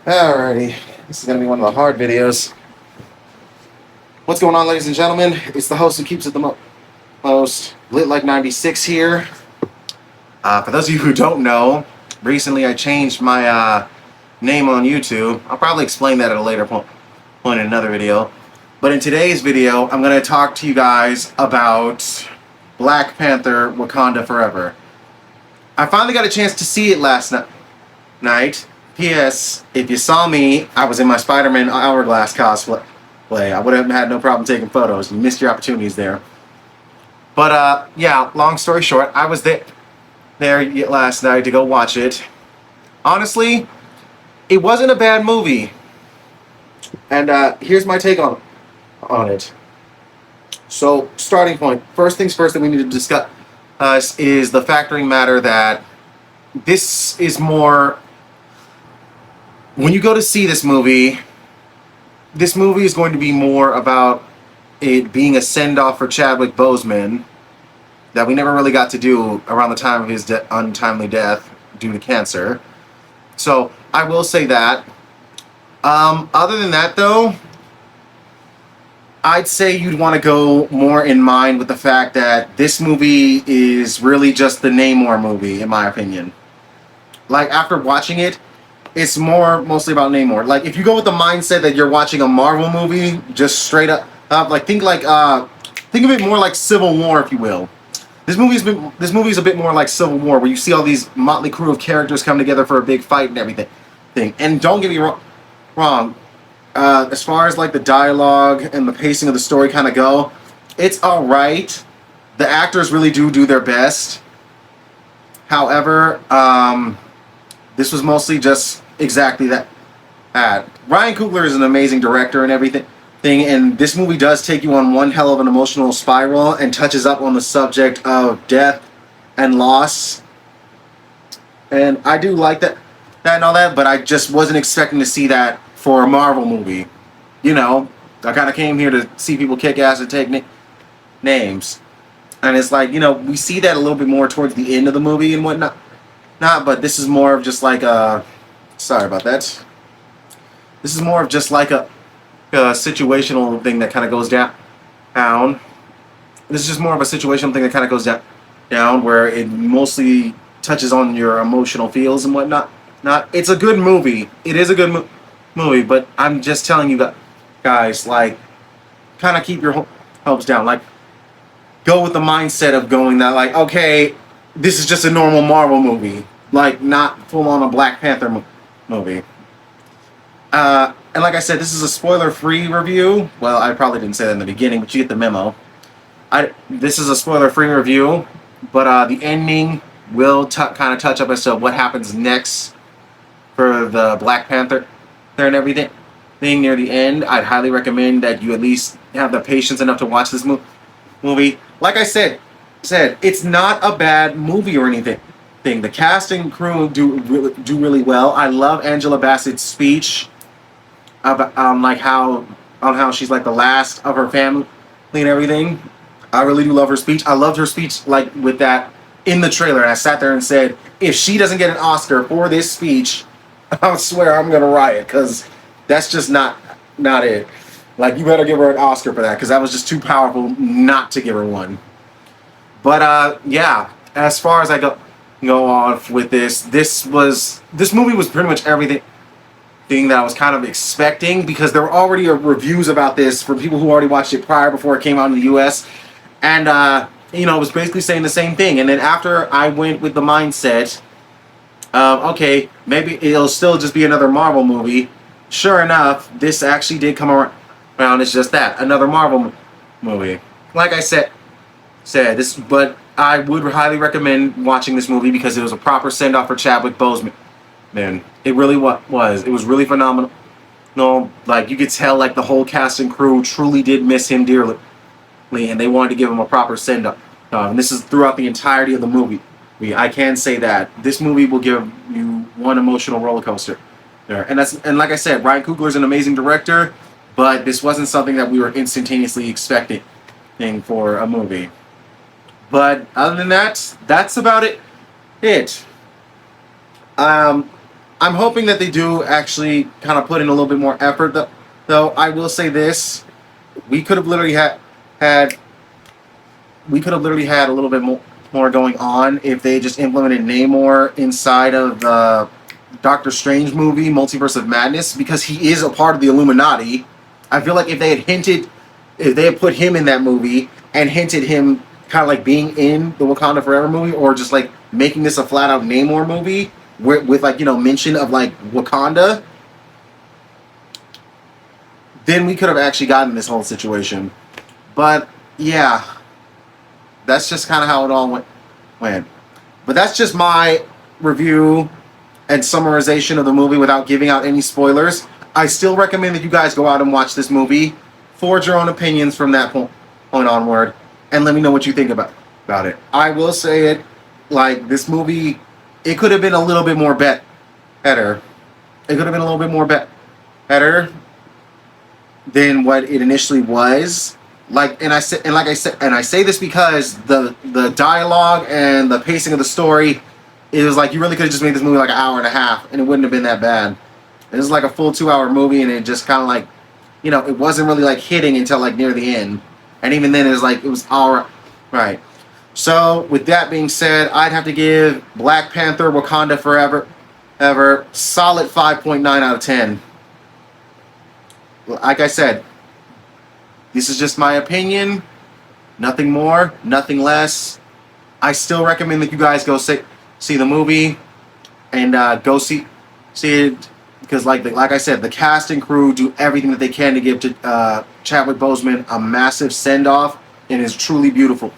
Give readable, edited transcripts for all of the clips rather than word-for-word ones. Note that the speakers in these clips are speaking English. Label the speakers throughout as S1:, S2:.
S1: Alrighty, this is going to be one of the hard videos. What's going on, ladies and gentlemen? It's the host who keeps it the most lit like 96 here. For those of you who don't know, recently I changed my name on YouTube. I'll probably explain that at a later point in another video. But in today's video, I'm going to talk to you guys about Black Panther: Wakanda Forever. I finally got a chance to see it last night. P.S. If you saw me, I was in my Spider-Man Hourglass cosplay. I would have had no problem taking photos. You missed your opportunities there. But, yeah, long story short, I was there last night to go watch it. Honestly, it wasn't a bad movie. And here's my take on it. So, starting point. First things first that we need to discuss is the factoring matter that this is more... When you go to see this movie is going to be more about it being a send-off for Chadwick Boseman that we never really got to do around the time of his untimely death due to cancer. So, I will say that. Other than that, though, I'd say you'd want to go more in mind with the fact that this movie is really just the Namor movie, in my opinion. Like, after watching it, it's mostly about Namor. Like, if you go with the mindset that you're watching a Marvel movie, just straight up, think of it more like Civil War, if you will. This movie is a bit more like Civil War, where you see all these motley crew of characters come together for a big fight and everything. And don't get me wrong. As far as like the dialogue and the pacing of the story kind of go, it's all right. The actors really do their best. However, this was mostly just exactly that. Ryan Coogler is an amazing director and everything, and this movie does take you on one hell of an emotional spiral and touches up on the subject of death and loss. And I do like that and all that, but I just wasn't expecting to see that for a Marvel movie. You know, I kind of came here to see people kick ass and take names. And it's like, you know, we see that a little bit more towards the end of the movie and whatnot. But this is more of just like a... Sorry about that. This is more of just like a situational thing that kind of goes down. This is just more of a situational thing that kind of goes down where it mostly touches on your emotional feels and whatnot. It's a good movie. It is a good movie, but I'm just telling you guys, like, kind of keep your hopes down. Like, go with the mindset of going that, like, okay, this is just a normal Marvel movie. Like, not full-on a Black Panther movie. And like I said, this is a spoiler-free review. Well, I probably didn't say that in the beginning, but you get the memo. This is a spoiler-free review, but the ending will kind of touch up as to what happens next for the Black Panther and everything. Near the end, I'd highly recommend that you at least have the patience enough to watch this movie. Like I said, it's not a bad movie or anything. The cast and crew do really well. I love Angela Bassett's speech about how she's like the last of her family and everything. I really do love her speech. I loved her speech like with that in the trailer. And I sat there and said, if she doesn't get an Oscar for this speech, I swear I'm gonna riot, because that's just not it. Like, you better give her an Oscar for that, because that was just too powerful not to give her one. But yeah, as far as I go off with this movie was pretty much everything that I was kind of expecting, because there were already reviews about this from people who already watched it before it came out in the US, and you know, it was basically saying the same thing. And then after I went with the mindset okay, maybe it'll still just be another Marvel movie, sure enough, this actually did come around. It's just that, another Marvel movie. Like I said this, but I would highly recommend watching this movie because it was a proper send-off for Chadwick Boseman. Man, it really was. It was really phenomenal. No, like, you could tell, like, the whole cast and crew truly did miss him dearly, and they wanted to give him a proper send-off. And this is throughout the entirety of the movie. I can say that this movie will give you one emotional roller coaster there. And like I said, Ryan Coogler is an amazing director, but this wasn't something that we were instantaneously expecting for a movie. But other than that, that's about it. I'm hoping that they do actually kind of put in a little bit more effort. Though I will say this, we could have literally had we could have literally had a little bit more going on if they just implemented Namor inside of the Doctor Strange movie, Multiverse of Madness, because he is a part of the Illuminati. I feel like if they had put him in that movie and hinted him kind of like being in the Wakanda Forever movie, or just like making this a flat out Namor movie with like, you know, mention of like Wakanda, then we could have actually gotten this whole situation. But yeah, that's just kind of how it all went. But that's just my review and summarization of the movie without giving out any spoilers. I still recommend that you guys go out and watch this movie, forge your own opinions from that point onward, and let me know what you think about it. I will say it, like, this movie, it could have been a little bit more better. It could have been a little bit more better than what it initially was. I say this because the dialogue and the pacing of the story, it was like you really could have just made this movie like an hour and a half, and it wouldn't have been that bad. It was like a full 2-hour movie, and it just kind of like, you know, it wasn't really like hitting until like near the end, and even then it was all right. So with that being said, I'd have to give Black Panther: Wakanda Forever solid 5.9 out of 10. Like I said, this is just my opinion. Nothing more, nothing less. I still recommend that you guys go see the movie and go see it, because like I said, the cast and crew do everything that they can to give to Chadwick Boseman a massive send off, and is truly beautiful.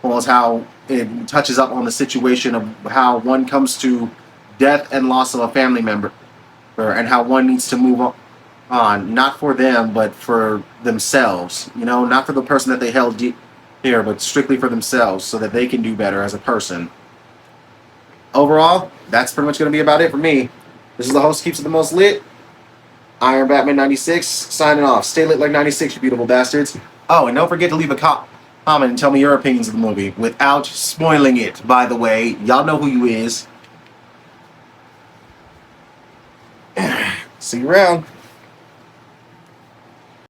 S1: As how it touches up on the situation of how one comes to death and loss of a family member, and how one needs to move on, not for them, but for themselves. You know, not for the person that they held dear, but strictly for themselves, so that they can do better as a person. Overall, that's pretty much going to be about it for me. This is the host keeps it the most lit. Iron Batman 96 signing off. Stay lit like 96, you beautiful bastards. Oh, and don't forget to leave a comment and tell me your opinions of the movie without spoiling it, by the way. Y'all know who you is. See you around.